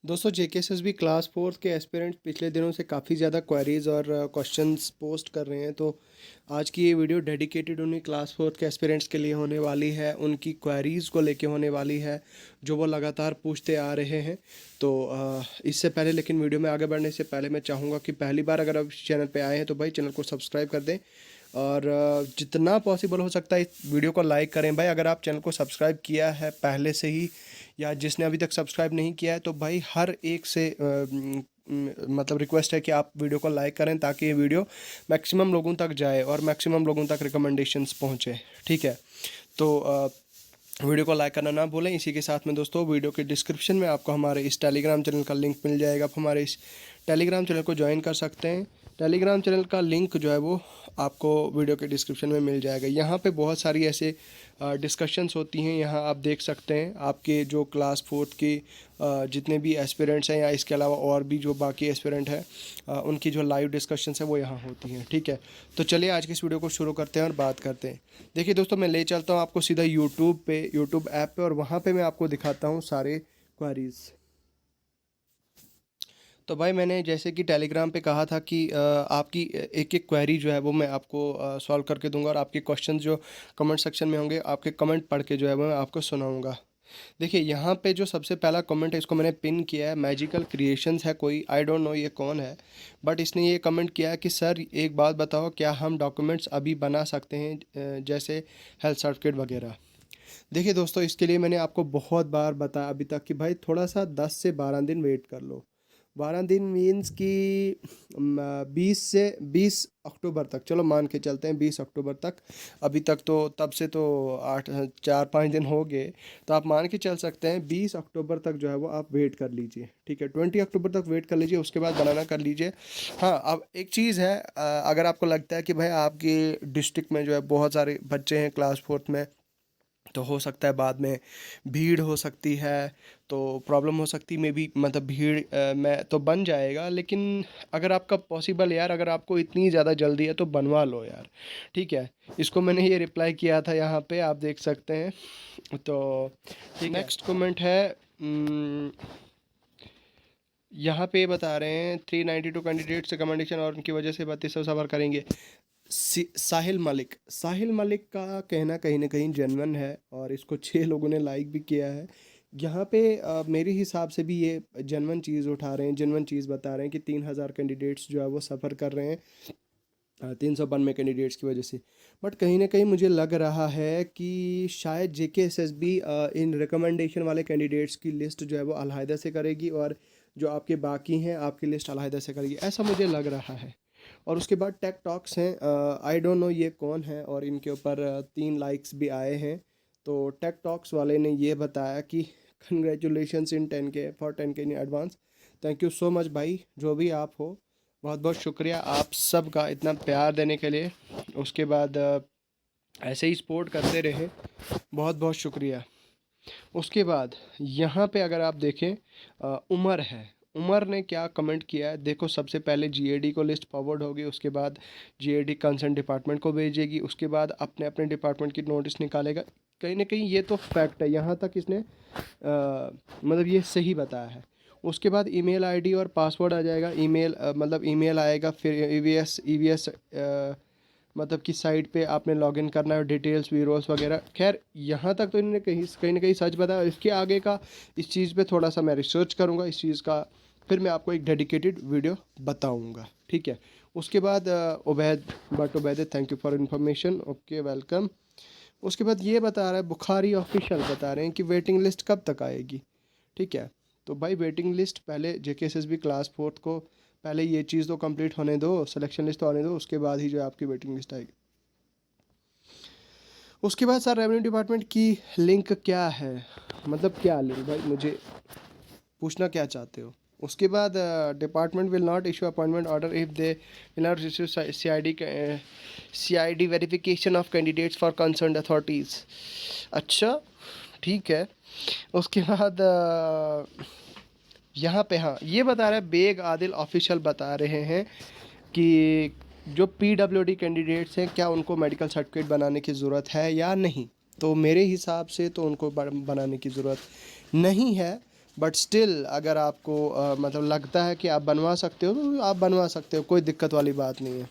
दोस्तों JKSSB class fourth के aspirant पिछले दिनों से काफ़ी ज़्यादा क्वेरीज और क्वेश्चंस पोस्ट कर रहे हैं। तो आज की ये वीडियो डेडिकेटेड उन्हीं क्लास फोर्थ के एस्पिरेंट्स के लिए होने वाली है, उनकी क्वेरीज़ को लेके होने वाली है जो वो लगातार पूछते आ रहे हैं। तो इससे पहले लेकिन वीडियो में आगे बढ़ने से पहले मैं चाहूँगा कि पहली बार अगर आप इस चैनल पर आए हैं तो भाई चैनल को सब्सक्राइब कर दें और जितना पॉसिबल हो सकता है इस वीडियो को लाइक करें। भाई अगर आप चैनल को सब्सक्राइब किया है पहले से ही या जिसने अभी तक सब्सक्राइब नहीं किया है तो भाई हर एक से मतलब रिक्वेस्ट है कि आप वीडियो को लाइक करें ताकि ये वीडियो मैक्सिमम लोगों तक जाए और मैक्सिमम लोगों तक रिकमेंडेशंस पहुंचे। ठीक है, तो वीडियो को लाइक करना ना भूलें। इसी के साथ में दोस्तों वीडियो के डिस्क्रिप्शन में आपको हमारे इस टेलीग्राम चैनल का लिंक मिल जाएगा। आप हमारे इस टेलीग्राम चैनल को ज्वाइन कर सकते हैं। टेलीग्राम चैनल का लिंक जो है वो आपको वीडियो के डिस्क्रिप्शन में मिल जाएगा। यहाँ पे बहुत सारी ऐसे डिस्कशंस होती हैं। यहाँ आप देख सकते हैं आपके जो क्लास फोर्थ के जितने भी एस्पिरेंट्स हैं या इसके अलावा और भी जो बाकी एस्पिरेंट हैं उनकी जो लाइव डिस्कशंस हैं वो यहाँ होती हैं। ठीक है, तो चलिए आज की इस वीडियो को शुरू करते हैं और बात करते हैं। देखिए दोस्तों, मैं ले चलता हूँ आपको सीधा यूट्यूब ऐप पे और वहाँ पे मैं आपको दिखाता हूँ सारे क्वेरीज़। तो भाई मैंने जैसे कि टेलीग्राम पे कहा था कि आपकी एक एक क्वेरी जो है वो मैं आपको सॉल्व करके दूंगा और आपके क्वेश्चन जो कमेंट सेक्शन में होंगे आपके कमेंट पढ़ के जो है वो मैं आपको सुनाऊंगा। देखिए यहाँ पे जो सबसे पहला कमेंट है इसको मैंने पिन किया है। मैजिकल क्रिएशंस है कोई, आई डोंट नो ये कौन है, बट इसने ये कमेंट किया है कि सर एक बात बताओ, क्या हम डॉक्यूमेंट्स अभी बना सकते हैं जैसे हेल्थ सर्टिफिकेट वगैरह। देखिए दोस्तों, इसके लिए मैंने आपको बहुत बार बताया अभी तक कि भाई थोड़ा सा 10 से 12 दिन वेट कर लो। 12 दिन मीन्स कि 20 तक, चलो मान के चलते हैं 20 अक्टूबर तक। अभी तक तो तब से तो 4-5 दिन हो गए, तो आप मान के चल सकते हैं 20 अक्टूबर तक जो है वो आप वेट कर लीजिए। ठीक है, 20 अक्टूबर तक वेट कर लीजिए, उसके बाद बनाना कर लीजिए। हाँ, अब एक चीज़ है, अगर आपको लगता है कि भाई आपके डिस्ट्रिक्ट में जो है बहुत सारे बच्चे हैं क्लास फोर्थ में, तो हो सकता है बाद में भीड़ हो सकती है, तो प्रॉब्लम हो सकती है, मे बी मतलब भीड़ में तो बन जाएगा। लेकिन अगर आपका पॉसिबल यार, अगर आपको इतनी ज़्यादा जल्दी है तो बनवा लो यार। ठीक है, इसको मैंने ये रिप्लाई किया था, यहाँ पे आप देख सकते हैं। तो नेक्स्ट कमेंट है, यहाँ पे बता रहे हैं 392 कैंडिडेट्स रिकमेंडेशन और उनकी वजह से 3200 सफ़र करेंगे। साहिल मलिक का कहना कहीं ना कहीं जेन्युइन है और इसको 6 लोगों ने लाइक भी किया है। यहाँ पे मेरे हिसाब से भी ये जेन्युइन चीज़ उठा रहे हैं, जेन्युइन चीज़ बता रहे हैं कि 3000 कैंडिडेट्स जो है वो सफ़र कर रहे हैं 392 कैंडिडेट्स की वजह से। बट कहीं ना कहीं मुझे लग रहा है कि शायद जेकेएसएसबी इन रिकमेंडेशन वाले कैंडिडेट्स की लिस्ट जो है वो अलहदा से करेगी और जो आपके बाकी हैं आपकी लिस्ट अलहदा से करेगी, ऐसा मुझे लग रहा है। और उसके बाद टेक टॉक्स हैं, आई डोंट नो ये कौन है और इनके ऊपर 3 लाइक्स भी आए हैं। तो टेक टॉक्स वाले ने ये बताया कि congratulations in 10K for 10K in advance. Thank you so much भाई, जो भी आप हो, बहुत बहुत शुक्रिया आप सब का इतना प्यार देने के लिए। उसके बाद ऐसे ही सपोर्ट करते रहे, बहुत बहुत शुक्रिया। उसके बाद यहाँ पे अगर आप देखें उमर है, उमर ने क्या कमेंट किया है देखो। सबसे पहले जीएडी को लिस्ट फॉरवर्ड होगी, उसके बाद जीएडी कंसर्न डिपार्टमेंट को भेजेगी, उसके बाद अपने अपने डिपार्टमेंट की नोटिस निकालेगा। कहीं ना कहीं ये तो फैक्ट है, यहाँ तक इसने मतलब ये सही बताया है। उसके बाद ईमेल आईडी और पासवर्ड आ जाएगा। ईमेल मतलब ईमेल आएगा, फिर ईवीएस मतलब किस साइट पे आपने लॉगिन करना है, डिटेल्स वीरोस वगैरह। खैर यहाँ तक तो इन्होंने कहीं ना कहीं सच बताया। इसके आगे का इस चीज़ पे थोड़ा सा मैं रिसर्च करूँगा इस चीज़ का, फिर मैं आपको एक डेडिकेटेड वीडियो बताऊँगा। ठीक है, उसके बाद Ubaid, thank you for information, okay welcome. उसके बाद ये बता रहा है, बुखारी ऑफिशियल बता रहे हैं कि वेटिंग लिस्ट कब तक आएगी। ठीक है, तो भाई वेटिंग लिस्ट पहले जेकेएसएसबी क्लास फोर्थ को पहले ये चीज़ तो कंप्लीट होने दो, सिलेक्शन लिस्ट तो आने दो, उसके बाद ही जो है आपकी वेटिंग लिस्ट आएगी। उसके बाद सर रेवेन्यू डिपार्टमेंट की लिंक क्या है, मतलब क्या लिंक भाई, मुझे पूछना क्या चाहते हो। उसके बाद department will not issue appointment order if they will not receive C I D verification of candidates for concern authorities. अच्छा ठीक है। उसके बाद यहाँ पे हाँ ये बता रहा है, बेग आदिल ऑफिशियल बता रहे हैं कि जो पीडब्ल्यूडी कैंडिडेट्स हैं क्या उनको मेडिकल सर्टिफिकेट बनाने की ज़रूरत है या नहीं। तो मेरे हिसाब से तो उनको बनाने की ज़रूरत नहीं है, बट स्टिल अगर आपको मतलब लगता है कि आप बनवा सकते हो तो आप बनवा सकते हो, कोई दिक्कत वाली बात नहीं है।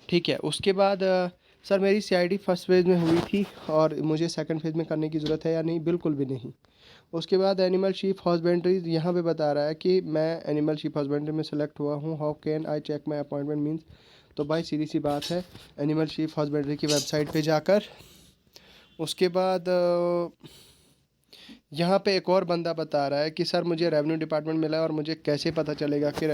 ठीक है, उसके बाद सर मेरी सीआईडी फर्स्ट फेज़ में हुई थी और मुझे सेकंड फेज़ में करने की ज़रूरत है या नहीं? बिल्कुल भी नहीं। उसके बाद एनिमल शीप हस्बेंड्री यहाँ पे बता रहा है कि मैं एनिमल शीप हस्बेंड्री में सेलेक्ट हुआ हूँ, how can I check my appointment means. तो भाई सीधी सी बात है, एनिमल शीप हस्बेंड्री की वेबसाइट पे जाकर उसके बाद यहाँ पे एक और बंदा बता रहा है कि सर मुझे रेवेन्यू डिपार्टमेंट मिला है और मुझे कैसे पता चलेगा कि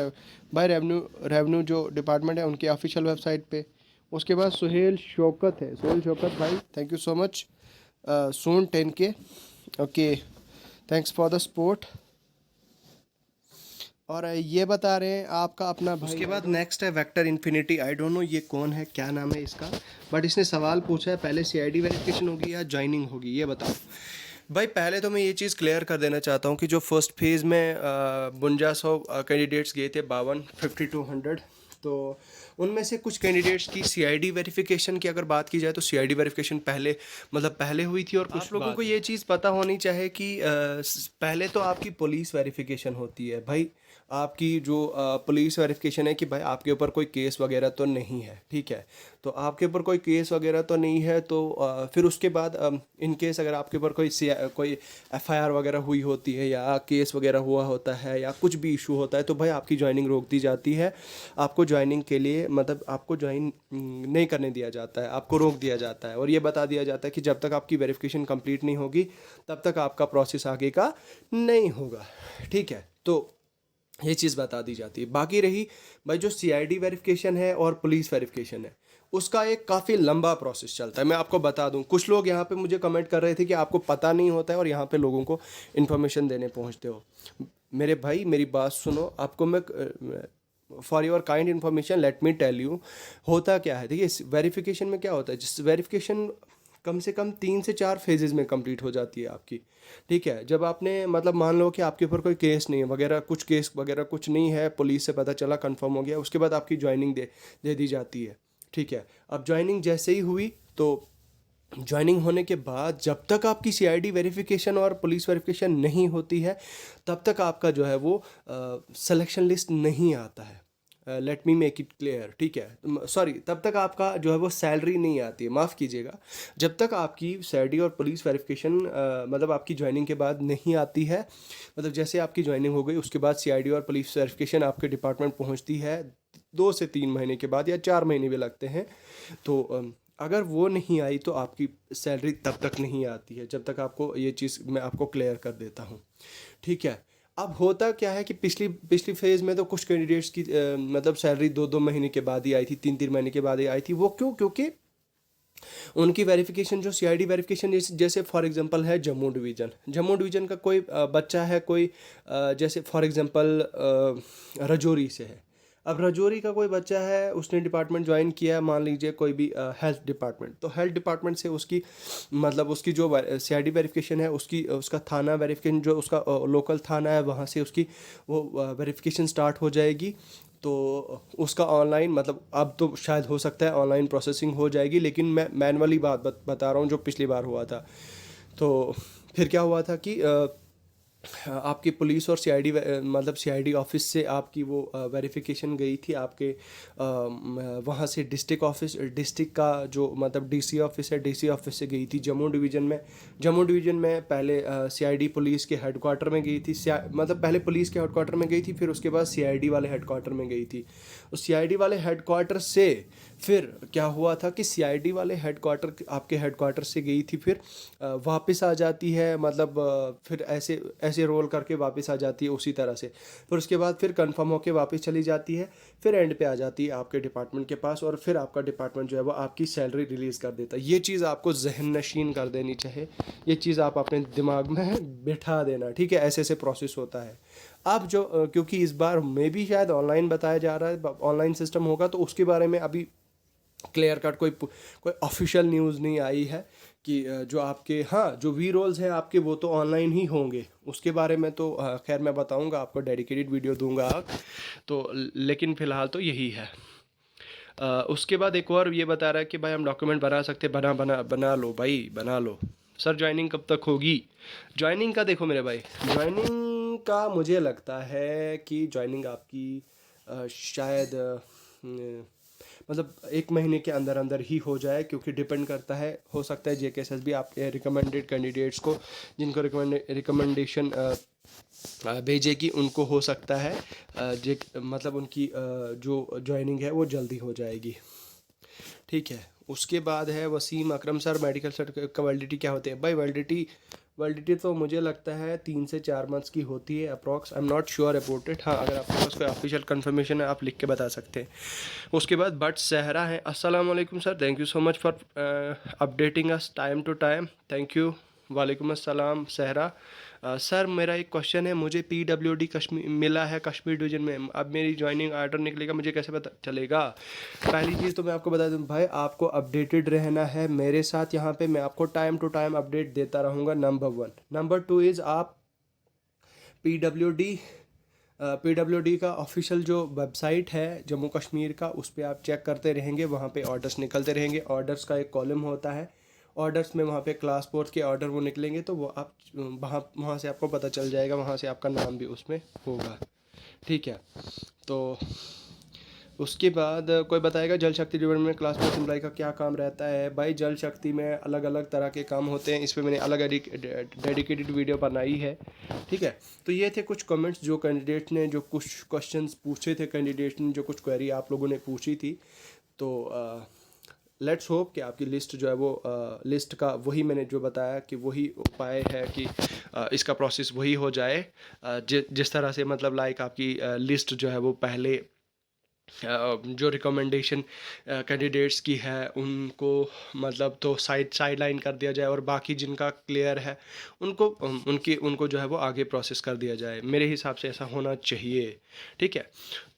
भाई रेवेन्यू जो डिपार्टमेंट है उनकी ऑफिशियल वेबसाइट पे। उसके बाद सुहेल शौकत है, सुहेल शौकत भाई थैंक यू सो मच, सोन 10K, okay thanks for the support. और ये बता रहे हैं आपका अपना भाई। उसके बाद नेक्स्ट है vector infinity, I don't know ये कौन है, क्या नाम है इसका, बट इसने सवाल पूछा है पहले सीआईडी वेरिफिकेशन होगी या ज्वाइनिंग होगी, ये बताओ। भाई पहले तो मैं ये चीज़ क्लियर कर देना चाहता हूँ कि जो फर्स्ट फेज़ में 5200 कैंडिडेट्स गए थे, 52 तो उनमें से कुछ कैंडिडेट्स की सीआईडी वेरिफिकेशन की अगर बात की जाए तो सीआईडी वेरिफिकेशन पहले मतलब पहले हुई थी। और कुछ लोगों को ये चीज़ पता होनी चाहिए कि पहले तो आपकी पुलिस वेरिफिकेशन होती है भाई, आपकी जो पुलिस वेरिफिकेशन है कि भाई आपके ऊपर कोई केस वगैरह तो नहीं है, ठीक है। तो आपके ऊपर कोई केस वगैरह तो नहीं है तो फिर उसके बाद इन केस अगर आपके ऊपर कोई एफआईआर वगैरह हुई होती है या केस वगैरह हुआ होता है या कुछ भी इशू होता है तो भाई आपकी ज्वाइनिंग रोक दी जाती है। आपको ज्वाइनिंग के लिए मतलब आपको ज्वाइन नहीं करने दिया जाता है, आपको रोक दिया जाता है और ये बता दिया जाता है कि जब तक आपकी वेरिफिकेशन कंप्लीट नहीं होगी तब तक आपका प्रोसेस आगे का नहीं होगा, ठीक है। तो ये चीज़ बता दी जाती है। बाकी रही भाई जो सीआईडी वेरिफिकेशन है और पुलिस वेरिफिकेशन है उसका एक काफ़ी लंबा प्रोसेस चलता है। मैं आपको बता दूं, कुछ लोग यहाँ पे मुझे कमेंट कर रहे थे कि आपको पता नहीं होता है और यहाँ पे लोगों को इन्फॉर्मेशन देने पहुँचते हो। मेरे भाई मेरी बात सुनो, आपको मैं for your kind information let me tell you होता क्या है। देखिए वेरिफिकेशन में क्या होता है, जिस वेरिफिकेशन कम से कम 3 से 4 फेजेज़ में कंप्लीट हो जाती है आपकी, ठीक है। जब आपने मतलब मान लो कि आपके ऊपर कोई केस नहीं है वगैरह, कुछ केस वगैरह कुछ नहीं है, पुलिस से पता चला कंफर्म हो गया, उसके बाद आपकी ज्वाइनिंग दे दी जाती है, ठीक है। अब ज्वाइनिंग जैसे ही हुई तो ज्वाइनिंग होने के बाद जब तक आपकी सीआईडी वेरिफिकेशन और पुलिस वेरिफिकेशन नहीं होती है तब तक आपका जो है वो सिलेक्शन लिस्ट नहीं आता है। Let me make it clear, ठीक है, सॉरी, तब तक आपका जो है वो सैलरी नहीं आती है, माफ़ कीजिएगा। जब तक आपकी सीआईडी और पुलिस वेरिफिकेशन मतलब आपकी ज्वाइनिंग के बाद नहीं आती है, मतलब जैसे आपकी ज्वाइनिंग हो गई उसके बाद सीआईडी और पुलिस वेरिफिकेशन आपके डिपार्टमेंट पहुंचती है 2 से 3 महीने के बाद या 4 महीने भी लगते हैं। तो अगर वो नहीं आई तो आपकी सैलरी तब तक नहीं आती है जब तक आपको ये चीज़ मैं आपको क्लियर कर देता हूँ, ठीक है। अब होता क्या है कि पिछली पिछली फेज़ में तो कुछ कैंडिडेट्स की मतलब सैलरी 2 2 महीने के बाद ही आई थी, 3 3 महीने के बाद ही आई थी। वो क्यों? क्योंकि उनकी वेरिफिकेशन जो सीआईडी वेरिफिकेशन जैसे फॉर एग्जांपल है जम्मू डिवीज़न का कोई बच्चा है, कोई जैसे फॉर एग्जांपल राजौरी से है। अब राजौरी का कोई बच्चा है, उसने डिपार्टमेंट ज्वाइन किया है, मान लीजिए कोई भी हेल्थ डिपार्टमेंट, तो हेल्थ डिपार्टमेंट से उसकी मतलब उसकी जो सीआईडी वेरिफिकेशन है उसकी उसका थाना वेरिफिकेशन जो उसका लोकल थाना है वहाँ से उसकी वो वेरिफिकेशन स्टार्ट हो जाएगी। तो उसका ऑनलाइन मतलब अब तो शायद हो सकता है ऑनलाइन प्रोसेसिंग हो जाएगी, लेकिन मैं मैनुअली बता रहा हूँ जो पिछली बार हुआ था। तो फिर क्या हुआ था कि आपकी पुलिस और सीआईडी मतलब सीआईडी ऑफिस से आपकी वो वेरिफिकेशन गई थी आपके वहाँ से डिस्ट्रिक्ट का जो मतलब डीसी ऑफिस है, डीसी ऑफिस से गई थी जम्मू डिवीज़न में पहले सीआईडी पुलिस के हेडक्वार्टर में गई थी, मतलब पहले पुलिस के हेडक्वार्टर में गई थी, फिर उसके बाद सीआईडी वाले हेडक्वार्टर में गई थी। उस सीआईडी वाले हेडक्वार्टर से फिर क्या हुआ था कि सीआईडी वाले हेडक्वार्टर आपके हेडक्वार्टर से गई थी, फिर वापस आ जाती है, मतलब फिर ऐसे ऐसे रोल करके वापस आ जाती है उसी तरह से। फिर उसके बाद फिर कंफर्म होके वापस चली जाती है, फिर एंड पे आ जाती है आपके डिपार्टमेंट के पास और फिर आपका डिपार्टमेंट जो है वो आपकी सैलरी रिलीज़ कर देता है। ये चीज़ आपको जहन नशीन कर देनी चाहिए, ये चीज़ आप अपने दिमाग में बिठा देना, ठीक है। ऐसे ऐसे प्रोसेस होता है। अब जो क्योंकि इस बार में भी शायद ऑनलाइन बताया जा रहा है, ऑनलाइन सिस्टम होगा, तो उसके बारे में अभी क्लियर कट कोई ऑफिशियल न्यूज़ नहीं आई है कि जो आपके हाँ जो वी रोल्स हैं आपके वो तो ऑनलाइन ही होंगे। उसके बारे में तो खैर मैं बताऊंगा आपको, डेडिकेटेड वीडियो दूंगा तो, लेकिन फ़िलहाल तो यही है। उसके बाद एक और ये बता रहा है कि भाई हम डॉक्यूमेंट बना सकते, बना लो भाई, बना लो, सर ज्वाइनिंग कब तक होगी? ज्वाइनिंग का देखो मेरे भाई, ज्वाइनिंग का मुझे लगता है कि ज्वाइनिंग आपकी शायद मतलब 1 महीने के अंदर अंदर ही हो जाए, क्योंकि डिपेंड करता है, हो सकता है JKSSB आपके रिकमेंडेड कैंडिडेट्स को, जिनको रिकमेंडेशन भेजेगी, उनको हो सकता है जे मतलब उनकी जो ज्वाइनिंग है वो जल्दी हो जाएगी। ठीक है। उसके बाद है वसीम अकरम सर, मेडिकल सर्टिफिकेट का वैलिडिटी क्या होती है? भाई वैलिडिटी तो मुझे लगता है 3 से 4 मंथ्स की होती है approx. I am not sure about it. हाँ, अगर आपके पास कोई ऑफिशियल कंफर्मेशन है आप लिख के बता सकते हैं। उसके बाद बट सहरा है, अस्सलाम वालेकुम sir, thank you so much for updating us time to time, thank you. वालेकुम अस्सलाम सहरा। सर मेरा एक क्वेश्चन है, मुझे PWD कश्मीर मिला है कश्मीर डिवीज़न में, अब मेरी ज्वाइनिंग आर्डर निकलेगा, मुझे कैसे पता चलेगा? पहली चीज़ तो मैं आपको बता दूं भाई, आपको अपडेटेड रहना है मेरे साथ। यहाँ पे मैं आपको टाइम टू टाइम अपडेट देता रहूँगा, नंबर 1। नंबर 2 इज़ आप PWD का ऑफिशियल जो वेबसाइट है जम्मू कश्मीर का, उस पर आप चेक करते रहेंगे, वहाँ पे ऑर्डर्स निकलते रहेंगे। ऑर्डर्स का एक कॉलम होता है, ऑर्डर्स में वहाँ पे क्लास 4 के ऑर्डर वो निकलेंगे, तो वो आप वहाँ से आपको पता चल जाएगा, वहाँ से आपका नाम भी उसमें होगा। ठीक है। तो उसके बाद कोई बताएगा जल शक्ति डिपार्टमेंट में क्लास 4 एम्प्लॉय का क्या काम रहता है? भाई जल शक्ति में अलग अलग तरह के काम होते हैं, इस पर मैंने अलग डेडिकेटेड वीडियो बनाई है। ठीक है। तो ये थे कुछ कमेंट्स जो कैंडिडेट ने, जो कुछ क्वेश्चंस पूछे थे कैंडिडेट ने, जो कुछ क्वेरी आप लोगों ने पूछी थी। तो लेट्स होप कि आपकी लिस्ट जो है वो लिस्ट का वही मैंने जो बताया कि वही उपाय है कि इसका प्रोसेस वही हो जाए, जिस तरह से मतलब लाइक आपकी लिस्ट जो है वो पहले जो रिकमेंडेशन कैंडिडेट्स की है उनको मतलब तो साइड लाइन कर दिया जाए, और बाकी जिनका क्लियर है उनको उनको जो है वो आगे प्रोसेस कर दिया जाए। मेरे हिसाब से ऐसा होना चाहिए। ठीक है।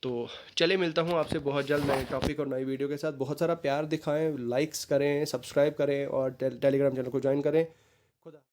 तो चलिए, मिलता हूँ आपसे बहुत जल्द नए टॉपिक और नई वीडियो के साथ। बहुत सारा प्यार दिखाएं, लाइक्स करें, सब्सक्राइब करें और टेलीग्राम चैनल को ज्वाइन करें। खुदा